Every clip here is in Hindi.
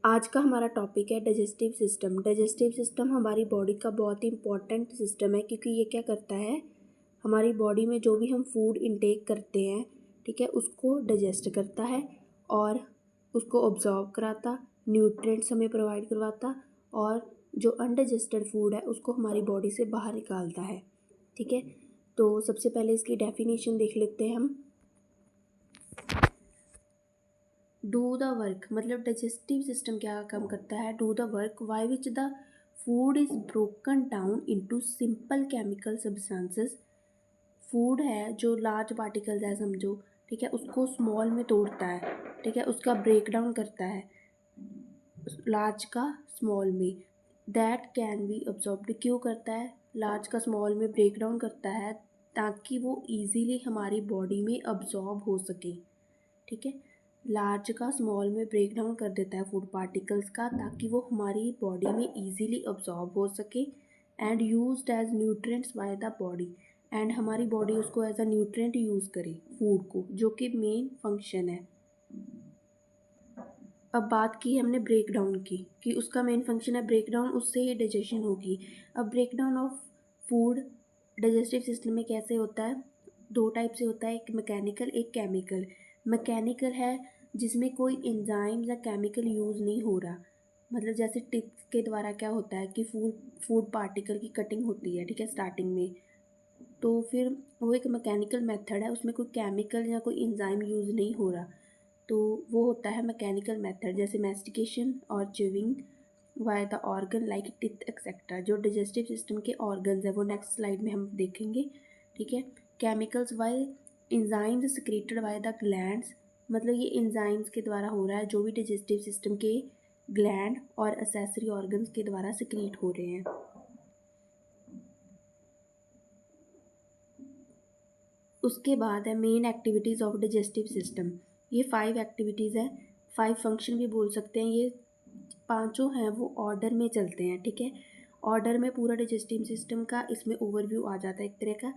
आज का हमारा टॉपिक है डाइजेस्टिव सिस्टम। डाइजेस्टिव सिस्टम हमारी बॉडी का बहुत ही इम्पॉर्टेंट सिस्टम है, क्योंकि ये क्या करता है, हमारी बॉडी में जो भी हम फूड इनटेक करते हैं, ठीक है, उसको डाइजेस्ट करता है और उसको ऑब्जॉर्व कराता, न्यूट्रिएंट्स हमें प्रोवाइड करवाता, और जो अनडाइजेस्टेड फूड है उसको हमारी बॉडी से बाहर निकालता है। ठीक है, तो सबसे पहले इसकी डेफिनेशन देख लेते हैं हम। डू द वर्क मतलब डाइजेस्टिव सिस्टम क्या काम करता है, do the work by which the food is broken down into simple chemical substances. Food है जो लार्ज पार्टिकल्स है समझो, ठीक है, उसको स्मॉल में तोड़ता है, ठीक है, उसका ब्रेक डाउन करता है लार्ज का स्मॉल में, दैट कैन बी अब्जॉर्ब्ड। क्यों करता है, लार्ज का स्मॉल में ब्रेक डाउन करता है ताकि वो इजीली हमारी बॉडी में अब्जॉर्ब हो सके। ठीक है, लार्ज का स्मॉल में ब्रेक डाउन कर देता है फूड पार्टिकल्स का, ताकि वो हमारी बॉडी में इजीली अब्जॉर्ब हो सके and used as nutrients by the body, and हमारी बॉडी उसको एज अ न्यूट्रिएंट यूज़ करे फूड को, जो कि मेन फंक्शन है। अब बात की हमने ब्रेक डाउन की कि उसका मेन फंक्शन है ब्रेक डाउन, उससे ही डाइजेशन होगी। अब break down of food digestive system में कैसे होता है, दो टाइप से होता है, एक मैकेनिकल एक केमिकल। मैकेनिकल है जिसमें कोई एंजाइम या केमिकल यूज़ नहीं हो रहा, मतलब जैसे टिप्स के द्वारा क्या होता है कि फूड पार्टिकल की कटिंग होती है, ठीक है, स्टार्टिंग में, तो फिर वो एक मैकेनिकल मेथड है, उसमें कोई केमिकल या कोई एंजाइम यूज़ नहीं हो रहा, तो वो होता है मैकेनिकल मेथड, जैसे मैस्टिकेशन और chewing by the organ like teeth etcetera. जो डाइजेस्टिव सिस्टम के ऑर्गन्स है वो नेक्स्ट स्लाइड में हम देखेंगे। ठीक है, chemicals by enzymes secreted by the glands, मतलब ये एंजाइम्स के द्वारा हो रहा है जो भी डाइजेस्टिव सिस्टम के ग्लैंड और एसेसरी ऑर्गन्स के द्वारा सिक्रीट हो रहे हैं। उसके बाद है main activities of digestive system. ये 5 एक्टिविटीज़ है, 5 फंक्शन भी बोल सकते हैं। ये पांचों हैं वो ऑर्डर में चलते हैं। ठीक है, ऑर्डर में पूरा डाइजेस्टिव सिस्टम का इसमें ओवरव्यू आ जाता है एक तरह का।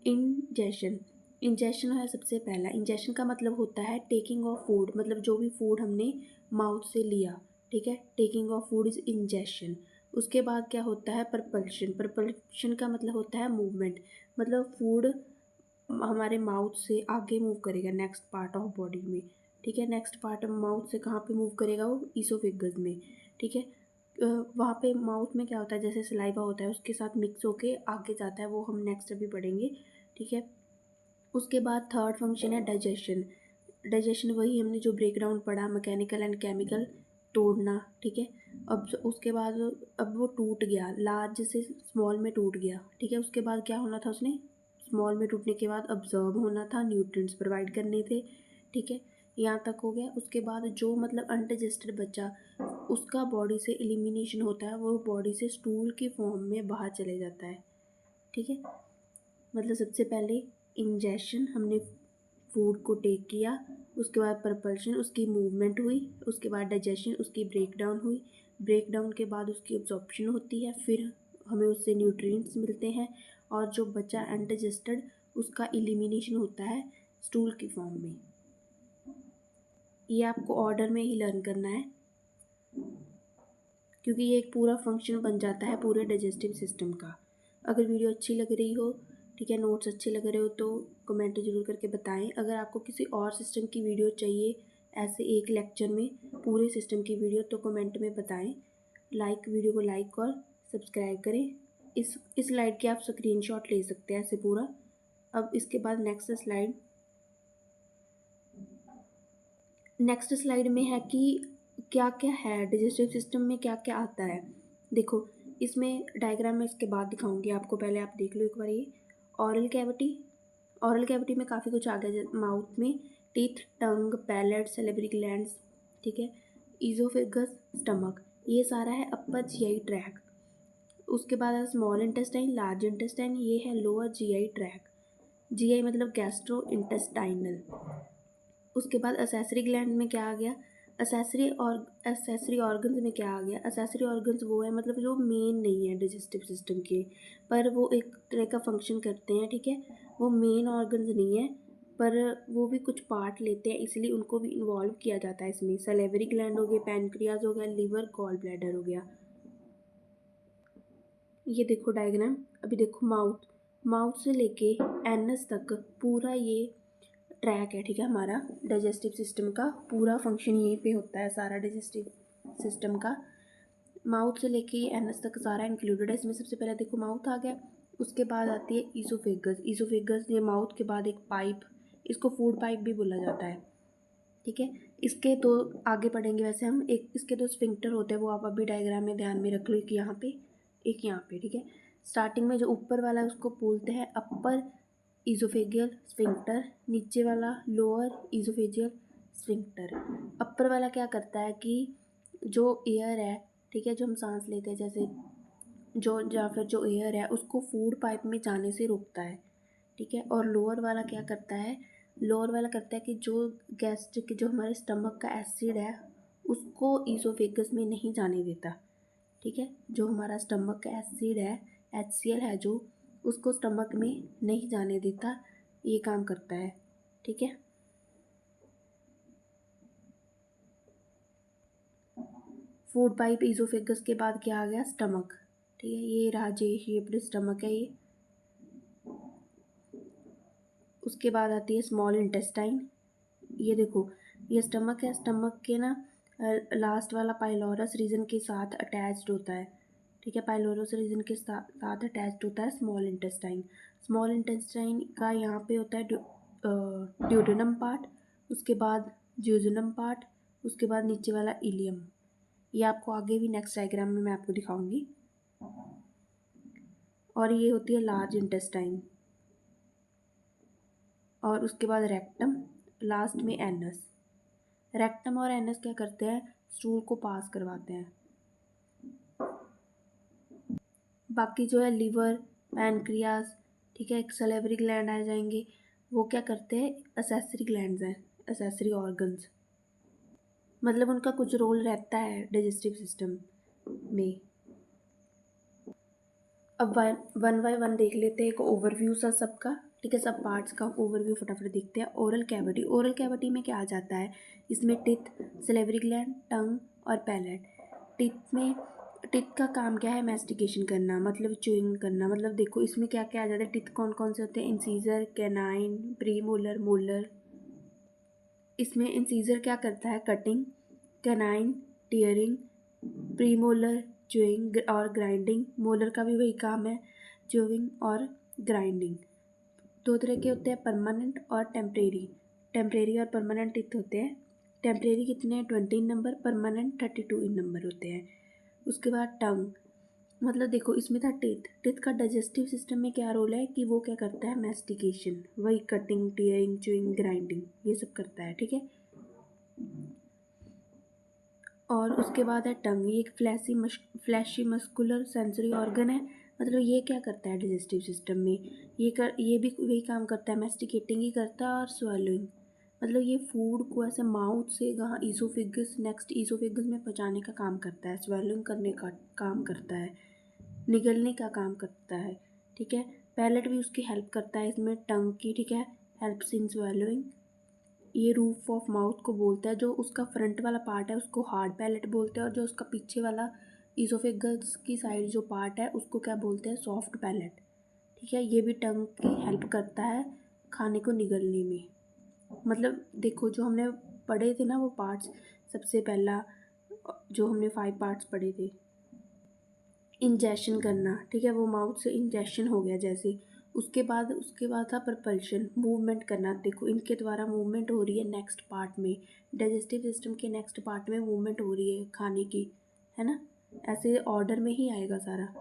इंजेशन, इंजेशन है सबसे पहला। इंजेशन का मतलब होता है टेकिंग ऑफ फूड, मतलब जो भी फूड हमने माउथ से लिया, ठीक है, taking of food is ingestion. उसके बाद क्या होता है, परपल्शन। परपल्शन का मतलब होता है मूवमेंट, मतलब फूड हमारे माउथ से आगे मूव करेगा नेक्स्ट पार्ट ऑफ बॉडी में। ठीक है, नेक्स्ट पार्ट माउथ से कहाँ पे मूव करेगा, वो ईसोफेगस में। ठीक है, वहाँ पे माउथ में क्या होता है, जैसे सलाइवा होता है उसके साथ मिक्स होके आगे जाता है, वो हम नेक्स्ट अभी पढ़ेंगे। ठीक है, उसके बाद थर्ड फंक्शन है डाइजेशन। डाइजेशन वही हमने जो ब्रेक डाउन पढ़ा, मैकेनिकल एंड केमिकल, तोड़ना। ठीक है, अब उसके बाद अब वो टूट गया, लार्ज से स्मॉल में टूट गया। ठीक है, उसके बाद क्या होना था, उसने स्मॉल में टूटने के बाद अब्जॉर्ब होना था, न्यूट्रिएंट्स प्रोवाइड करने थे। ठीक है, यहाँ तक हो गया। उसके बाद जो मतलब अनडाइजेस्टेड बचा उसका बॉडी से एलिमिनेशन होता है, वो बॉडी से स्टूल की फॉर्म में बाहर चले जाता है। ठीक है, मतलब सबसे पहले इंजेशन, हमने फूड को टेक किया, उसके बाद परपल्शन, उसकी मूवमेंट हुई, उसके बाद डाइजेशन, उसकी ब्रेक डाउन हुई, ब्रेक डाउन के बाद उसकी एब्जॉर्प्शन होती है, फिर हमें उससे न्यूट्रिएंट्स मिलते हैं, और जो बचा अनडाइजेस्टेड उसका एलिमिनेशन होता है स्टूल की फॉर्म में। ये आपको ऑर्डर में ही लर्न करना है, क्योंकि ये एक पूरा फंक्शन बन जाता है पूरे डाइजेस्टिव सिस्टम का। अगर वीडियो अच्छी लग रही हो, ठीक है, नोट्स अच्छे लग रहे हो, तो कमेंट ज़रूर करके बताएं। अगर आपको किसी और सिस्टम की वीडियो चाहिए ऐसे एक लेक्चर में पूरे सिस्टम की वीडियो, तो कमेंट में बताएं। वीडियो को लाइक और सब्सक्राइब करें। इस स्लाइड के आप स्क्रीनशॉट ले सकते हैं ऐसे पूरा। अब इसके बाद नेक्स्ट स्लाइड में है कि क्या क्या है डाइजेस्टिव सिस्टम में, क्या क्या आता है। देखो, इसमें डायग्राम में इसके बाद दिखाऊंगी आपको, पहले आप देख लो एक बार ये। ऑरल कैविटी, ऑरल कैविटी में काफ़ी कुछ आ गया, माउथ में टीथ, टंग, पैलेट, सैलिवरी ग्लैंड्स, ठीक है, ईजोफेगस, स्टमक, ये सारा है अपर जीआई ट्रैक। उसके बाद है स्मॉल इंटेस्टाइन, लार्ज इंटेस्टाइन, ये है लोअर जीआई ट्रैक। जीआई मतलब गैस्ट्रो इंटेस्टाइनल। उसके बाद असेसरी ग्लैंड में क्या आ गया, असेसरी ऑर्गन्स में क्या आ गया। असेसरी ऑर्गन्स वो है मतलब जो मेन नहीं है डाइजेस्टिव सिस्टम के, पर वो एक तरह का फंक्शन करते हैं। ठीक है, वो मेन ऑर्गन्स नहीं है, पर वो भी कुछ पार्ट लेते हैं, इसलिए उनको भी इन्वॉल्व किया जाता है इसमें। सलेवरी ग्लैंड हो गए, पैनक्रियाज हो गया, लिवर, गॉल ब्लैडर हो गया। ये देखो डायग्राम। अभी देखो माउथ, माउथ से लेके एनस तक पूरा ये ट्रैक है, ठीक है। हमारा डाइजेस्टिव सिस्टम का पूरा फंक्शन यहीं पे होता है, सारा डाइजेस्टिव सिस्टम का। माउथ से लेके ये एनस तक सारा इंक्लूडेड है इसमें। सबसे पहले देखो माउथ आ गया, उसके बाद आती है ईसोफेगस। ईसोफेगस ये माउथ के बाद एक पाइप, इसको फूड पाइप भी बोला जाता है, ठीक है। इसके दो आगे पढ़ेंगे वैसे हम, एक इसके दो स्फिंक्टर होते हैं, वो आप अभी डायग्राम में ध्यान में रख लो, एक यहाँ पे एक यहाँ पे, ठीक है। स्टार्टिंग में जो ऊपर वाला है उसको बोलते हैं अपर ईजोफेगियल स्फिंक्टर, नीचे वाला लोअर ईजोफेजियल स्फिंक्टर। अपर वाला क्या करता है कि जो एयर है, ठीक है, जो हम सांस लेते हैं जैसे जो, या फिर जो एयर है उसको फूड पाइप में जाने से रोकता है, ठीक है। और लोअर वाला क्या करता है, लोअर वाला करता है कि जो गैस्ट्रिक, जो हमारे स्टमक का एसिड है उसको ईसोफेगस में नहीं जाने देता, ठीक है। जो हमारा स्टमक का एसिड है, HCl है जो, उसको स्टमक में नहीं जाने देता, ये काम करता है, ठीक है। फूड पाइप ईसोफेगस के बाद क्या आ गया, स्टमक, ठीक है। ये रहा जे शेप्ड स्टमक है ये। उसके बाद आती है स्मॉल इंटेस्टाइन। ये देखो ये स्टमक है, स्टमक के ना लास्ट वाला पाइलोरस रीजन के साथ अटैच्ड होता है, ठीक है। पाइलोरस रीजन के साथ अटैच्ड होता है स्मॉल इंटेस्टाइन। स्मॉल इंटेस्टाइन का यहाँ पे होता है ड्यूडेनम पार्ट, उसके बाद ज्यूजेनम पार्ट, उसके बाद नीचे वाला इलियम। ये आपको आगे भी नेक्स्ट डायग्राम में मैं आपको दिखाऊंगी। और ये होती है लार्ज इंटेस्टाइन, और उसके बाद रेक्टम, लास्ट में एनस। रेक्टम और एनस क्या करते हैं, स्टूल को पास करवाते हैं। बाकी जो है लिवर, पैनक्रियाज, ठीक है, एक सलेवरी ग्लैंड आ जाएंगे, वो क्या करते हैं, असेसरी ग्लैंड्स हैं, असेसरी ऑर्गन्स, मतलब उनका कुछ रोल रहता है डाइजेस्टिव सिस्टम में। अब वन बाय वन देख लेते हैं, एक ओवरव्यू सा सबका, ठीक है, सब पार्ट्स का ओवरव्यू फटाफट देखते हैं। ओरल कैविटी, ओरल कैविटी में क्या आ जाता है, इसमें टिथ, सलेवरी ग्लैंड, टंग और पैलेट। टिथ में, टिथ का काम क्या है, मैस्टिकेशन करना, मतलब च्यूइंग करना। मतलब देखो इसमें क्या क्या आ जाता है, टिथ कौन कौन से होते हैं, इंसीजर, कैनाइन, प्रीमोलर, मोलर। इसमें इंसीजर क्या करता है, cutting, canine tearing, premolar chewing और ग्राइंडिंग, मोलर का भी वही काम है, च्यूइंग और ग्राइंडिंग। दो तरह के होते हैं, परमानेंट और टेम्परेरी। टेम्परेरी और परमानेंट टिथ होते हैं। टेम्परेरी कितने हैं, 20 इन नंबर, परमानेंट 32 इन नंबर होते हैं। उसके बाद टंग, मतलब देखो इसमें था टिथ, टिथ का डाइजेस्टिव सिस्टम में क्या रोल है कि वो क्या करता है, मैस्टिकेशन, वही कटिंग, टीयरिंग, च्यूइंग, ग्राइंडिंग, ये सब करता है, ठीक है। और उसके बाद है टंग, ये एक फ्लैशी मस्कुलर सेंसरी ऑर्गन है। मतलब ये क्या करता है डाइजेस्टिव सिस्टम में, ये भी वही काम करता है, मैस्टिकेटिंग ही करता है और स्वेलोइंग। मतलब ये फूड को ऐसे माउथ से कहाँ ईसोफेगस, नेक्स्ट ईसोफेगस में पहुँचाने का काम करता है, स्वेलोइंग करने का काम करता है, निगलने का काम करता है, ठीक है। पैलेट भी उसकी हेल्प करता है इसमें, टंग की, ठीक है, हेल्प्स इन स्वेलोइंग। ये रूफ ऑफ माउथ को बोलता है, जो उसका फ्रंट वाला पार्ट है उसको हार्ड पैलेट बोलते हैं, और जो उसका पीछे वाला ईसोफेगस की साइड जो पार्ट है उसको क्या बोलते हैं, सॉफ्ट पैलेट, ठीक है। ये भी टंग की हेल्प करता है खाने को निगलने में। मतलब देखो जो हमने पढ़े थे ना वो पार्ट्स, सबसे पहला जो हमने 5 पार्ट्स पढ़े थे, इंजेक्शन करना, ठीक है, वो माउथ से इंजेक्शन हो गया जैसे। उसके बाद था प्रपल्शन, मूवमेंट करना। देखो इनके द्वारा मूवमेंट हो रही है नेक्स्ट पार्ट में, डाइजेस्टिव सिस्टम के नेक्स्ट पार्ट में मूवमेंट हो रही है खाने की, है ना, ऐसे ऑर्डर में ही आएगा सारा।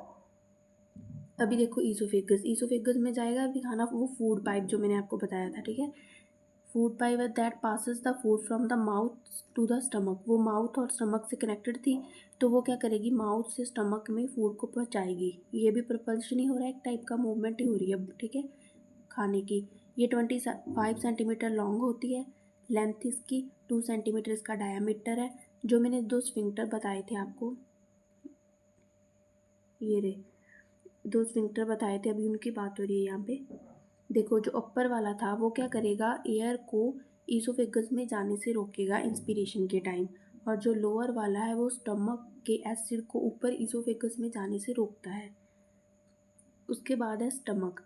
अभी देखो ईसोफेगस, ईसोफेगस में जाएगा अभी खाना, वो फूड पाइप जो मैंने आपको बताया था, ठीक है। Food pipe that passes the food from the mouth to the stomach, वो माउथ और स्टमक से कनेक्टेड थी, तो वो क्या करेगी, माउथ से स्टमक में फूड को पहुंचाएगी। ये भी प्रपल्शन ही हो रहा है, एक टाइप का मूवमेंट ही हो रही है, ठीक है, खाने की। ये 25 सेंटीमीटर लॉन्ग होती है, लेंथ इसकी 2 सेंटीमीटर इसका डायामीटर है। जो मैंने 2 स्फिंक्टर बताए थे आपको, ये रे 2 स्फिंक्टर बताए थे, अभी उनकी बात हो रही है यहाँ पे। देखो जो अपर वाला था वो क्या करेगा, एयर को ईसोफेगस में जाने से रोकेगा इंस्पिरेशन के टाइम, और जो लोअर वाला है वो स्टमक के एसिड को ऊपर ईसोफेगस में जाने से रोकता है। उसके बाद है स्टमक,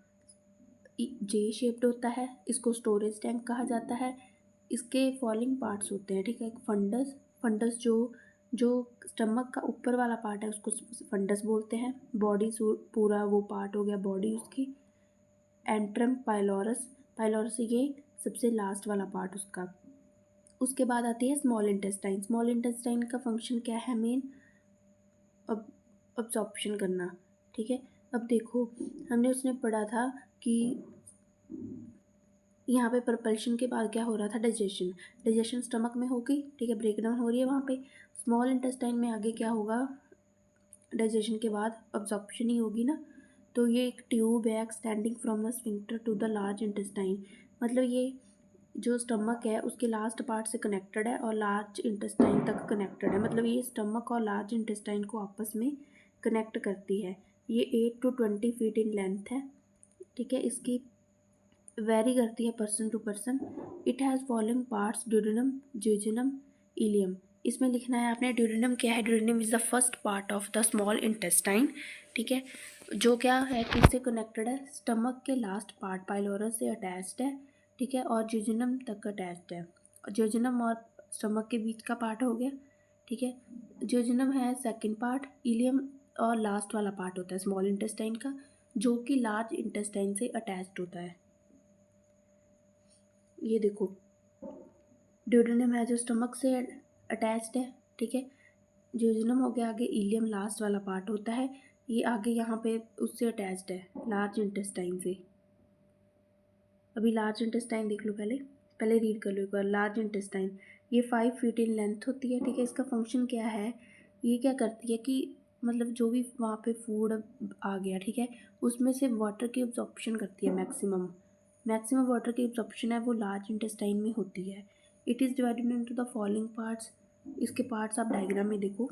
जे शेप्ड होता है, इसको स्टोरेज टैंक कहा जाता है। इसके फॉलोइंग पार्ट्स होते हैं, ठीक है। फंडस, फंडस जो जो स्टमक का ऊपर वाला पार्ट है उसको फंडस बोलते हैं। बॉडी पूरा वो पार्ट हो गया बॉडी उसकी। एंट्रम पाइलोरस, पाइलोरस ये सबसे लास्ट वाला पार्ट उसका। उसके बाद आती है स्मॉल इंटेस्टाइन। स्मॉल इंटेस्टाइन का फंक्शन क्या है मेन, अब अब्जॉर्प्शन करना, ठीक है। अब देखो हमने उसने पढ़ा था कि यहाँ पे प्रपल्शन के बाद क्या हो रहा था, डाइजेशन। डाइजेशन स्टमक में होगी, ठीक है, ब्रेकडाउन हो रही है वहाँ पे। स्मॉल इंटेस्टाइन में आगे क्या होगा, डाइजेशन के बाद अब्जॉर्प्शन ही होगी ना। तो ये एक ट्यूब है extending from the sphincter to the large intestine, मतलब ये जो स्टमक है उसके लास्ट पार्ट से कनेक्टेड है और लार्ज इंटेस्टाइन तक कनेक्टेड है, मतलब ये स्टमक और लार्ज इंटेस्टाइन को आपस में कनेक्ट करती है। ये 8 to 20 फीट इन लेंथ है, ठीक है। इसकी वेरी करती है person to person. It has following parts, duodenum, jejunum, ileum. इसमें लिखना है आपने ड्यूडेनम क्या है, duodenum is the first part of the small intestine, ठीक है, जो क्या है किससे कनेक्टेड है, स्टमक के लास्ट पार्ट पाइलोरस से अटैच्ड है, ठीक है, और जेजुनम तक अटैच्ड है। जेजुनम और स्टमक के बीच का पार्ट हो गया, ठीक है। जेजुनम है सेकंड पार्ट, इलियम और लास्ट वाला पार्ट होता है स्मॉल इंटेस्टाइन का, जो कि लार्ज इंटेस्टाइन से अटैच्ड होता है। ये देखो ड्यूडेनम है जो स्टमक से अटैच्ड है, ठीक है। जेजुनम हो गया, आगे इलियम लास्ट वाला पार्ट होता है, ये आगे यहाँ पे उससे अटैच्ड है लार्ज इंटेस्टाइन से। अभी लार्ज इंटेस्टाइन देख लो, पहले पहले रीड कर लो एक बार। लार्ज इंटेस्टाइन ये 5 फीट इन लेंथ होती है, ठीक है। इसका फंक्शन क्या है, ये क्या करती है कि मतलब जो भी वहाँ पे फूड आ गया, ठीक है, उसमें से वाटर की एब्जॉर्प्शन करती है। मैक्सिमम मैक्सिमम वाटर की एब्जॉर्प्शन है वो लार्ज इंटेस्टाइन में होती है। It is divided into the following parts. इसके पार्ट्स आप डायग्राम में देखो।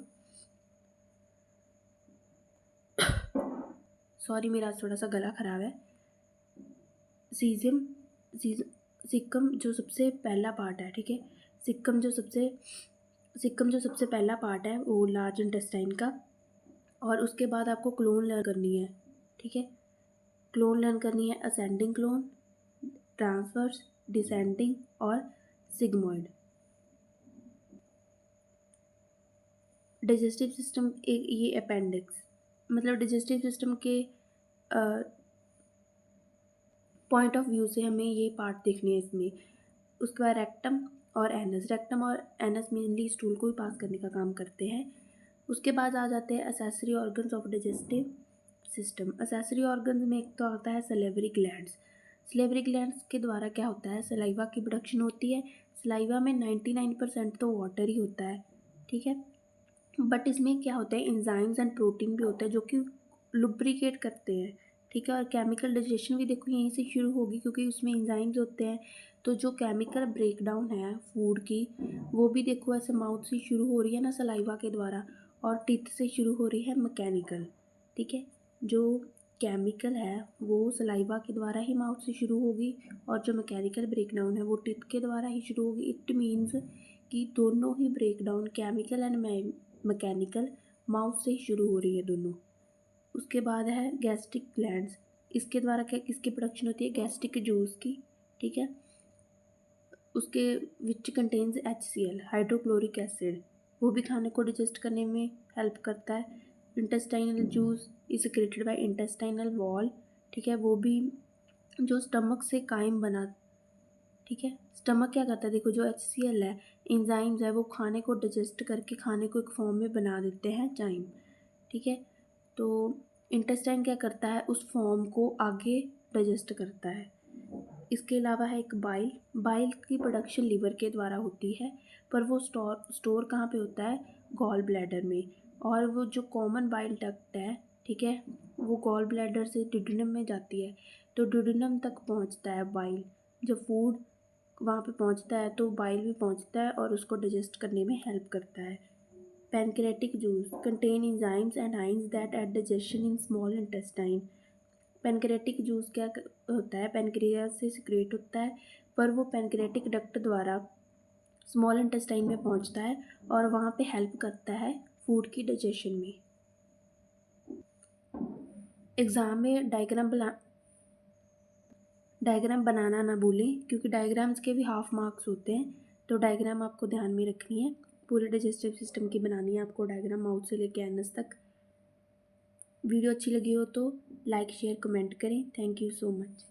सॉरी मेरा आज थोड़ा सा गला ख़राब है। सीजम, सिक्कम जो सबसे पहला पार्ट है, ठीक है। सिक्कम जो सबसे सिक्कम जो सबसे पहला पार्ट है वो लार्ज इंटेस्टाइन का। और उसके बाद आपको क्लोन लर्न करनी है, ठीक है। क्लोन लर्न करनी है असेंडिंग क्लोन, ट्रांसवर्स, डिसेंडिंग और सिग्मोइड। डाइजेस्टिव सिस्टम एक ये अपेंडिक्स, मतलब डाइजेस्टिव सिस्टम के पॉइंट ऑफ व्यू से हमें ये पार्ट देखने हैं इसमें। उसके बाद रेक्टम और एनस, रेक्टम और एनस मेनली स्टूल को ही पास करने का काम करते हैं। उसके बाद आ जाते हैं accessory organs of digestive system. Accessory organs में एक तो आता है सलेवरी ग्लैंड्स। सलेवरी ग्लैंड्स के द्वारा क्या होता है, सलाइवा की प्रोडक्शन होती है। सलाइवा में 99% तो वाटर ही होता है, ठीक है। बट इसमें क्या होता है, एंजाइम्स एंड प्रोटीन भी होता है जो कि लुब्रिकेट करते हैं, ठीक है। और केमिकल डाइजेशन भी देखो यहीं से शुरू होगी क्योंकि उसमें एंजाइम्स होते हैं। तो जो केमिकल ब्रेकडाउन है फूड की, वो भी देखो ऐसे माउथ से शुरू हो रही है ना सलाइवा के द्वारा, और टीथ से शुरू हो रही है मैकेनिकल, ठीक है। जो केमिकल है वो सलाइवा के द्वारा ही माउथ से शुरू होगी, और जो मैकेनिकल ब्रेकडाउन है वो टीथ के द्वारा ही शुरू होगी। इट मीन्स कि दोनों ही breakdown chemical and mechanical mouth से ही शुरू हो रही है दोनों। उसके बाद है गैस्ट्रिक ग्लैंड्स। इसके द्वारा क्या किसकी प्रोडक्शन होती है, गैस्ट्रिक जूस की, ठीक है। उसके which contains HCl, hydrochloric acid, वो भी खाने को डिजेस्ट करने में हेल्प करता है। Intestinal juice is secreted by intestinal wall, ठीक है, वो भी जो स्टमक से कायम बना, ठीक है। स्टमक क्या करता है, देखो जो HCl है, एंजाइम्स है, वो खाने को डिजेस्ट करके खाने को एक फॉर्म में बना देते हैं जाइम, ठीक है। तो इंटेस्टाइन क्या करता है, उस फॉर्म को आगे डाइजेस्ट करता है। इसके अलावा है एक बाइल। बाइल की प्रोडक्शन लिवर के द्वारा होती है, पर वो स्टोर कहाँ पे होता है, गॉल ब्लैडर में। और वो जो कॉमन बाइल डक्ट है, ठीक है, वो गॉल ब्लैडर से ड्यूडेनम में जाती है। तो ड्यूडेनम तक पहुँचता है बाइल, जब फूड वहाँ पे पहुँचता है तो बाइल भी पहुँचता है और उसको डाइजेस्ट करने में हेल्प करता है। Pancreatic juice contain enzymes and ions that at digestion in small intestine. Pancreatic juice क्या होता है, पैनक्रियाज से सिक्रेट होता है, पर वो पैनक्रियाटिक डक्ट द्वारा स्मॉल इंटेस्टाइन में पहुंचता है और वहाँ पे हेल्प करता है फूड की डाइजेशन में। एग्ज़ाम में डायग्राम बनाना ना भूलें, क्योंकि डायग्राम्स के भी हाफ मार्क्स होते हैं, तो डायग्राम आपको ध्यान में रखनी है। पूरे डाइजेस्टिव सिस्टम की बनानी है आपको डायग्राम, माउथ से लेकर एनस तक। वीडियो अच्छी लगी हो तो लाइक शेयर कमेंट करें। Thank you so much.